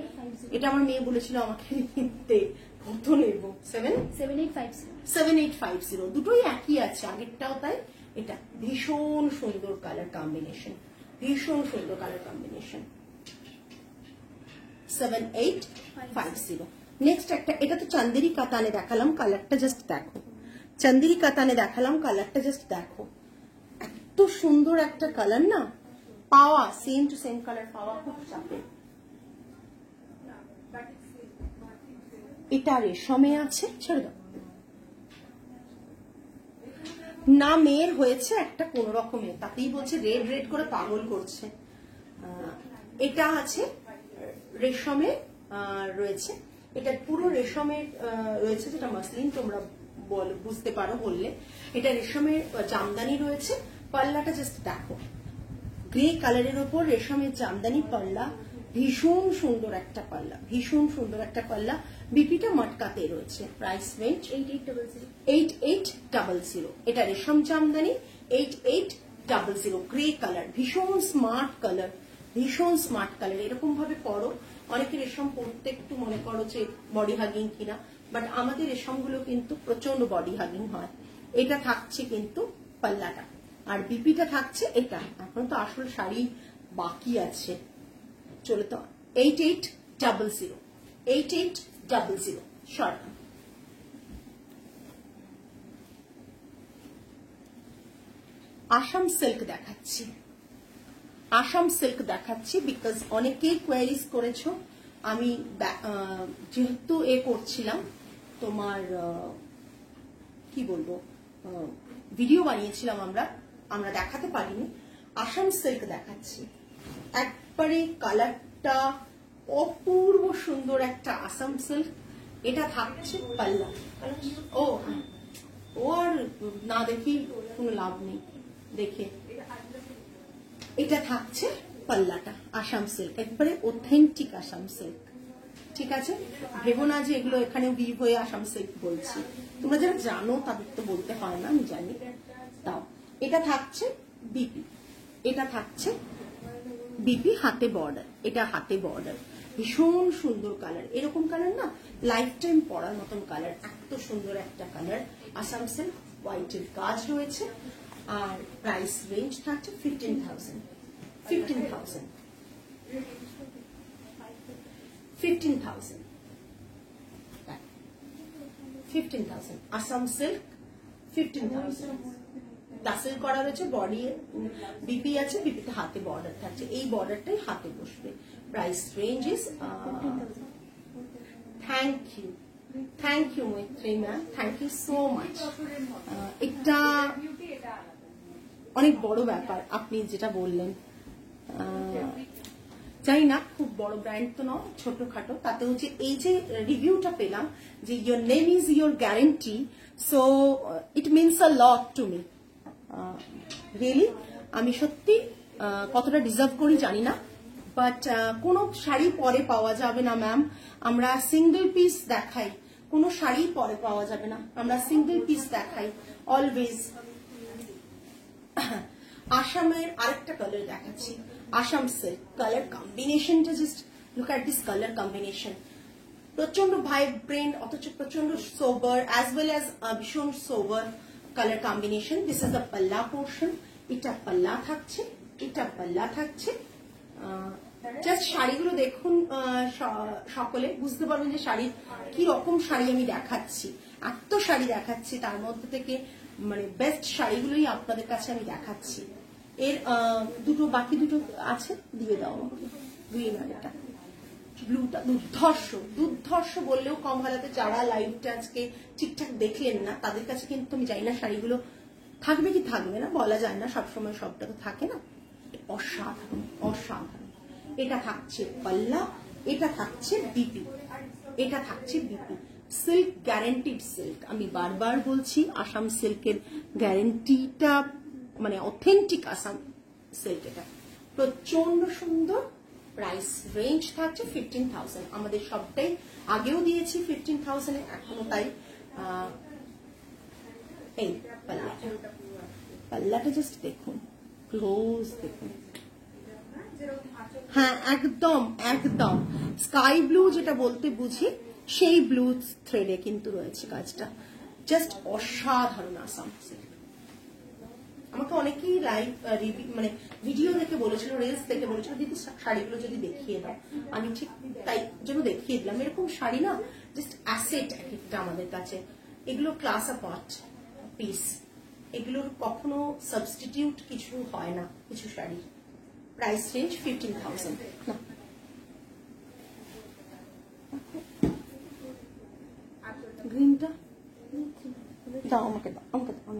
এটা আমার মেয়ে বলেছিল আমাকে নিতে, কত নেব? 7850, দুটোই একই আছে, আগেরটাও তাই, এটা ভীষণ সুন্দর কালার কম্বিনেশন, ভীষণ সুন্দর কালার কম্বিনেশন। 7850। নেক্সট একটা, এটা তো চান্দেরি কাতানে দেখালাম, কালারটা জাস্ট দেখো, চান্দেরি কাতানে দেখালাম, কালারটা জাস্ট দেখো, এত সুন্দর একটা কালার না, পাওয়া সেম টু সেম কালার পাওয়া খুব চাপের। এটা রেশমে আছে, ছেড়ে দাও না, মেয়ের হয়েছে একটা কোন রকমের, তাতেই বলছে রেড রেড করে পাগল করছে। এটা আছে রেশমে রয়েছে, এটা পুরো রেশমের রয়েছে, যেটা মাসলিন তোমরা বুঝতে পারো বললে। এটা রেশমের জামদানি রয়েছে, পাল্লাটা জাস্ট দেখো, গ্রে কালারের ওপর রেশমের জামদানি পাল্লা, ভীষণ সুন্দর একটা পাল্লা, ভীষণ সুন্দর একটা পাল্লা, বিপিটা মটকাতে রয়েছে। Price range 8800। এটা রেশম জামদানি, 8800, গ্রে কালার, ভীষণ স্মার্ট কালার, ভীষণ স্মার্ট কালার। এরকম ভাবে পরো, অনেকে রেশম পরতে একটু মনে করো যে বডি হাগিং কিনা, বাট আমাদের রেশমগুলো কিন্তু প্রচন্ড বডি হাগিং হয়। এটা থাকছে কিন্তু পাল্লাটা, আর বিপিটা থাকছে এটা। এখন তো আসল শাড়ি বাকি আছে, চলে তো 8800, 8800 শর্ট। আসাম সিল্ক দেখাচ্ছি, আসাম সিল্ক দেখাচ্ছি, বিকজ অনেকেই কোয়ারিজ করেছো। আমি যেহেতু করছিলাম তোমার কি বলবো, ভিডিও বানিয়েছিলাম আমরা দেখাতে পারিনি। আসাম সিল্ক দেখাচ্ছি, একবারে কালারটা অপূর্ব সুন্দর একটা আসাম সিল্ক। এটা থাকছে পাল্লা, ও আর না দেখি কোনো লাভ নেই, দেখে এটা থাকছে পাল্লাটা, আসাম সিল্ক, একবারে অথেন্টিক আসাম সিল্ক, ঠিক আছে। ভেবো না যে এগুলো এখানে উইভ হয়ে আসাম সিল্ক বলছি, তোমরা যারা জানো তাদের তো বলতে হয় না, আমি জানি। তাও এটা থাকছে বিপি, এটা থাকছে বিপি, হাতে বর্ডার, এটা হাতে বর্ডার, ভীষণ সুন্দর কালার। এরকম কালার না লাইফ টাইম পরার মতন কালার, এত সুন্দর একটা কালার। আসাম সিল্ক হোয়াইটের কাজ রয়েছে, আর প্রাইস রেঞ্জ থাকছে 15,000 15,000 15,000 15,000 আসাম সিল্ক 15,000। টাসেল করা রয়েছে, বডি বিপি আছে, বিপিতে হাতে বর্ডার থাকছে, এই বর্ডারটাই হাতে বসবে। Price range is thank you Maitri ma'am, thank you so much. এটা অনেক বড় ব্যাপার আপনি যেটা বললেন, জানি না খুব বড় ব্র্যান্ড তো নয়, ছোটখাটো, তাতেও যে এই যে রিভিউটা পেলাম যে your name is your guarantee, so it means a lot to me really. আমি সত্যি কতটা ডিজার্ভ করি জানি না, বাট কোনো শাড়ি পরে পাওয়া যাবে না ম্যাম, আমরা সিঙ্গেল পিস দেখাই, কোনো শাড়ি পরে পাওয়া যাবে না, আমরা সিঙ্গেল পিস দেখাই অলওয়েজ। আসামের আরেকটা কালার দেখাচ্ছি, আসাম সিল্ক কালার কম্বিনেশনটা, just look at this colour combination, প্রচন্ড ভাইব্রেন্ট অথচ প্রচন্ড সোবার, অ্যাজ ওয়েল অ্যাজ ভীষণ sober colour combination. This is the পাল্লা পোর্শন, এটা পাল্লা থাকছে, এটা পাল্লা থাকছে। জাস্ট শাড়িগুলো দেখুন, সকলে বুঝতে পারবেন যে শাড়ির কি রকম শাড়ি আমি দেখাচ্ছি, এত শাড়ি দেখাচ্ছি, তার মধ্যে থেকে মানে বেস্ট শাড়িগুলোই আপনাদের কাছে আমি দেখাচ্ছি। এর দুটো বাকি দুটো আছে, দিয়ে দাও আমাকে, গ্রিন আর এটা ব্লুটা দুর্ধর্ষ বললেও কম হালাতে। যারা লাইভটা আজকে ঠিকঠাক দেখলেন না তাদের কাছে কিন্তু আমি জানি না শাড়িগুলো থাকবে কি থাকবে না, বলা যায় না, সবসময় সবটা তো থাকে না। অসাধারণ অসাধারণ। এটা থাকছে পাল্লা, এটা থাকছে বিপি, এটা থাকছে বিপি। সিল্ক গ্যারেন্টিড সিল্ক, আমি বারবার বলছি আসাম সিল্কের গ্যারেন্টিটা মানে অথেন্টিক আসাম সিল্ক, এটা প্রচন্ড সুন্দর। প্রাইস রেঞ্জ থাকছে 15,000, আমাদের সবটাই আগেও দিয়েছি 15,000, এখনো তাই। এই পাল্লাটা জাস্ট দেখুন, ক্লোজ দেখুন, হ্যাঁ একদম একদম স্কাই ব্লু যেটা বলতে বুঝি সেই ব্লু থ্রেডে কিন্তু রয়েছে কাজটা, জাস্ট অসাধারণ আসাম সিল্ক। আমাকে অনেকেই লাইভ মানে ভিডিও দেখে বলেছিল, রিলস দেখে বলেছিল দিদি শাড়িগুলো যদি দেখিয়ে দাও, আমি ঠিক তাই জন্য দেখিয়ে দিলাম। এরকম শাড়ি না জাস্ট অ্যাসেট এক একটা আমাদের কাছে, এগুলো ক্লাস অ্যাপার্ট পিস, এগুলোর কখনো সাবস্টিটিউট কিছু হয় না কিছু শাড়ি। Price range 15,000। গ্রিনটা দাও আমাকে, দাও আমাকে, দাও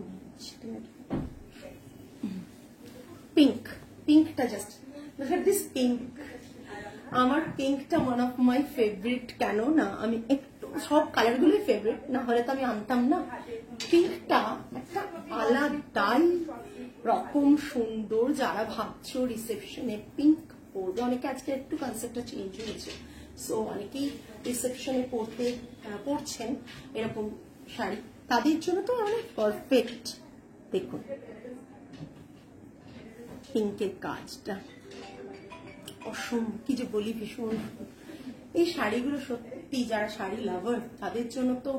পিঙ্ক, পিঙ্কটা just look at this pink. আমার পিঙ্কটা ওয়ান অফ মাই ফেভারিট, কেন না আমি একটু সব কালারগুলোই ফেভারিট, না হলে তো আমি আনতাম না। পিঙ্কটা একটা আলাদাই রকম সুন্দর, যারা ভাবছো রিসেপশনে পিঙ্ক পরবে, অনেকে আজকে একটু কনসেপ্টটা চেঞ্জ হয়েছে, সো অনেকেই রিসেপশনে পরছেন এরকম শাড়ি, তাদের জন্য তো অনেক পারফেক্ট। দেখুন পিঙ্কের কাজটা অসম্ভব, কি যে বলি, ভীষণ। এই শাড়িগুলো সত্যি যারা শাড়ি লাভার তাদের জন্য তো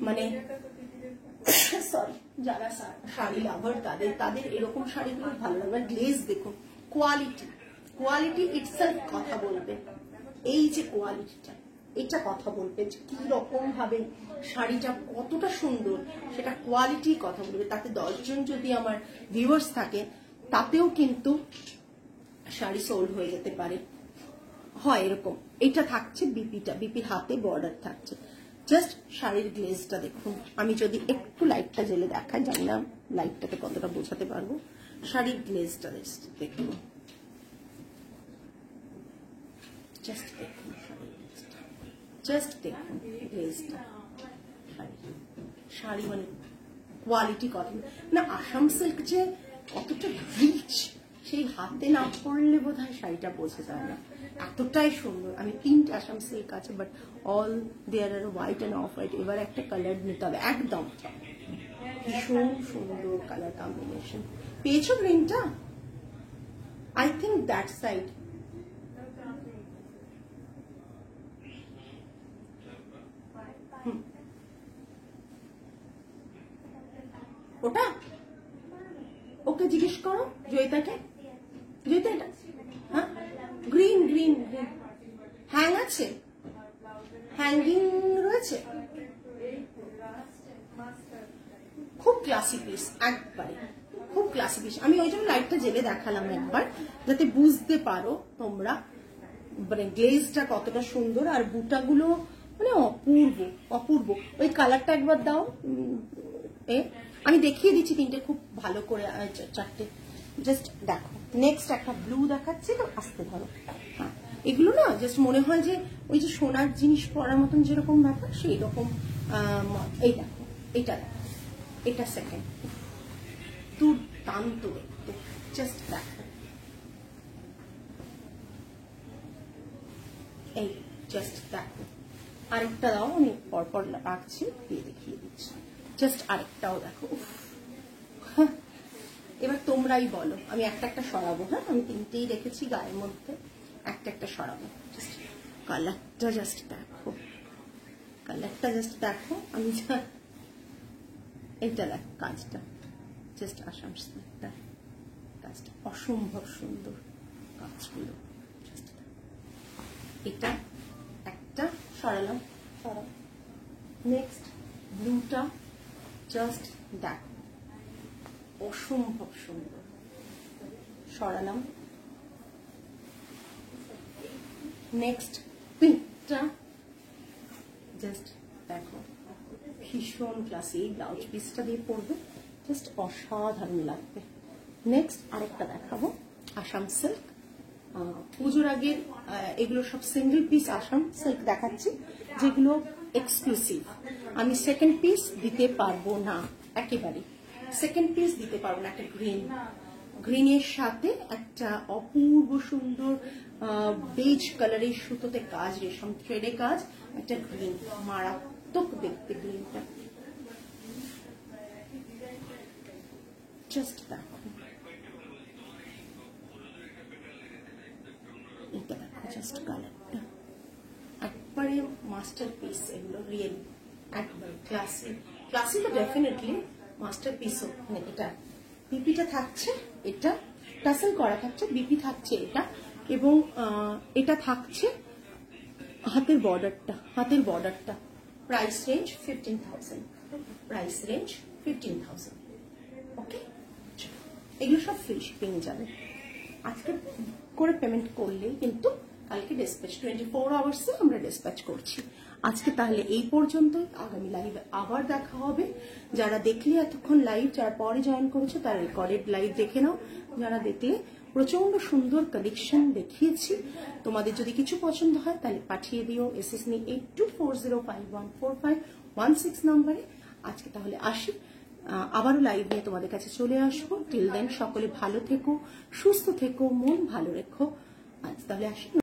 মানে সরি, যারা শাড়ি লাভার তাদের এরকম শাড়িগুলো ভালো লাগবে। গ্লেজ দেখুন, কোয়ালিটি ইটসেলফ কথা বলবে, এই যে কোয়ালিটিটা এটা কথা বলবে যে কি রকম ভাবে শাড়িটা কতটা সুন্দর, সেটা কোয়ালিটি কথা বলবে। তাতে 10 জন যদি আমার ভিউয়ার্স থাকে তাতেও কিন্তু শাড়ি সোল্ড হয়ে যেতে পারে, হয় এরকম। এটা থাকছে বিপিটা, বিপির হাতে বর্ডার থাকছে। জাস্ট শাড়ির গ্লেজটা দেখুন, আমি যদি একটু লাইটটা জেলে দেখাই, জানি না লাইটটাতে কতটা বোঝাতে পারবো। শাড়ির গ্লেজটা দেখুন, জাস্ট দেখুন শাড়ির গ্লেজটা, জাস্ট দেখুন গ্লেজটা। শাড়ি মানে কোয়ালিটি কথা না, আসাম সিল্ক যে কতটা রিচ সেই হাতে না পড়লে বোধহয় শাড়িটা বোঝা যায় না, এতটাই সুন্দর। আমি 3টে আসাম সিল্ক আছে, but all there are white and off white. এবার একটা কালার নিতে হবে একদম, ভীষণ সুন্দর কালার কম্বিনেশন। পেয়েছো গ্রিনটা? I think that side. ওটা ওকে জিজ্ঞেস করো জয়িতাকে। জয়িতা এটা হ্যাঁ গ্রিন গ্রিন গ্রিন হ্যাং আছে, হ্যাঙ্গিং রয়েছে। খুব ক্লাসি পিস, একবারে খুব ক্লাসি পিস। আমি ওই জন্য লাইটটা জেলে দেখালাম একবার, যাতে বুঝতে পারো তোমরা মানে গ্লেজটা কতটা সুন্দর। আর বুটাগুলো মানে অপূর্ব অপূর্ব। ওই কালারটা একবার দাও, আমি দেখিয়ে দিচ্ছি তিনটে খুব ভালো করে, চারটে জাস্ট দেখো। নেক্সট একটা ব্লু দেখাচ্ছি, তো আসতে ধরো। হ্যাঁ, এগুলো না জাস্ট মনে হয় যে ওই যে সোনার জিনিস পরার মতন যেরকম ব্যাপার সেই রকম। এই দেখো, এটা দেখো, এটা সেকেন্ড, দুর্দান্ত দেখতে, জাস্ট দেখো। এই জাস্ট দেখো, আরেকটা দাও, আমি পরপর রাখছি, দিয়ে দেখিয়ে দিচ্ছি। জাস্ট আরেকটাও দেখো। এবার তোমরাই বলো, আমি একটা একটা সরাবো। হ্যাঁ, আমি তিনটেই রেখেছি গায়ের মধ্যে, একটা একটা সরাবো। জাস্ট কালারটা জাস্ট দেখো, কালারটা জাস্ট দেখো। আমি এইটা দেখো কাজটা, জাস্ট আসাম সিল্কটা কাজটা অসম্ভব সুন্দর কাজগুলো। এটা একটা সরালাম, সরাও। নেক্সট ব্লুটা জাস্ট দেখো, অসম্ভব সুন্দর, সরালাম। নেক্সট পিঙ্কটা জাস্ট দেখো, ভীষণ ক্লাসি। এই ব্লাউজ পিসটা দিয়ে পরবে, জাস্ট অসাধারণ লাগবে। নেক্সট আরেকটা দেখাবো, আসাম সিল্ক। পুজোর আগের এগুলো সব সিঙ্গেল পিস আসাম সিল্ক দেখাচ্ছি, যেগুলো এক্সক্লুসিভ। আমি সেকেন্ড পিস দিতে পারবো না, একেবারে সেকেন্ড পিস দিতে পারবো না। একটা গ্রিন, গ্রিনের সাথে একটা অপূর্ব সুন্দর বেজ কালারের সুতোতে কাজ, রেশম থ্রেডে কাজ, একটা গ্রিন, মারাত্মক দেখতে গ্রিনটা। জাস্ট দেখো, এটা দেখো, জাস্ট কালারটা একবারে মাস্টার পিস। এগুলো রিয়েল একবার ক্লাসি, ক্লাসি তো ডেফিনেটলি মাস্টার পিসও। মানে এটা বিপিটা থাকছে, এটা টাসেল করা থাকছে, বিপি থাকছে এটা, এবং এটা থাকছে হাতের বর্ডারটা, হাতের বর্ডারটা। Price range 15,000, price range 15,000। ওকে, এগুলো সব ফ্রি শিপিং যাবে। আজকে করে পেমেন্ট করলেই কিন্তু কালকে ডিসপ্যাচ 24 আওয়ার্সে আমরা ডিসপ্যাচ করছি। আজকে তাহলে এই পর্যন্তই, আগামী লাইভে আবার দেখা হবে। যারা দেখলে এতক্ষণ লাইভ, যারা পরে জয়েন করেছো তারা রেকর্ডেড লাইভ দেখে নাও। যারা দেখলে প্রচন্ড সুন্দর কালেকশন দেখিয়েছি, তোমাদের যদি কিছু পছন্দ হয় তাহলে পাঠিয়ে দিও SSNI 8240514516 নম্বরে। আজকে তাহলে আসি, আবারও লাইভ নিয়ে তোমাদের কাছে চলে আসবো। টিল দেন সকলে ভালো থেকো, সুস্থ থেকো, মন ভালো রেখো। আজ তাহলে আসি।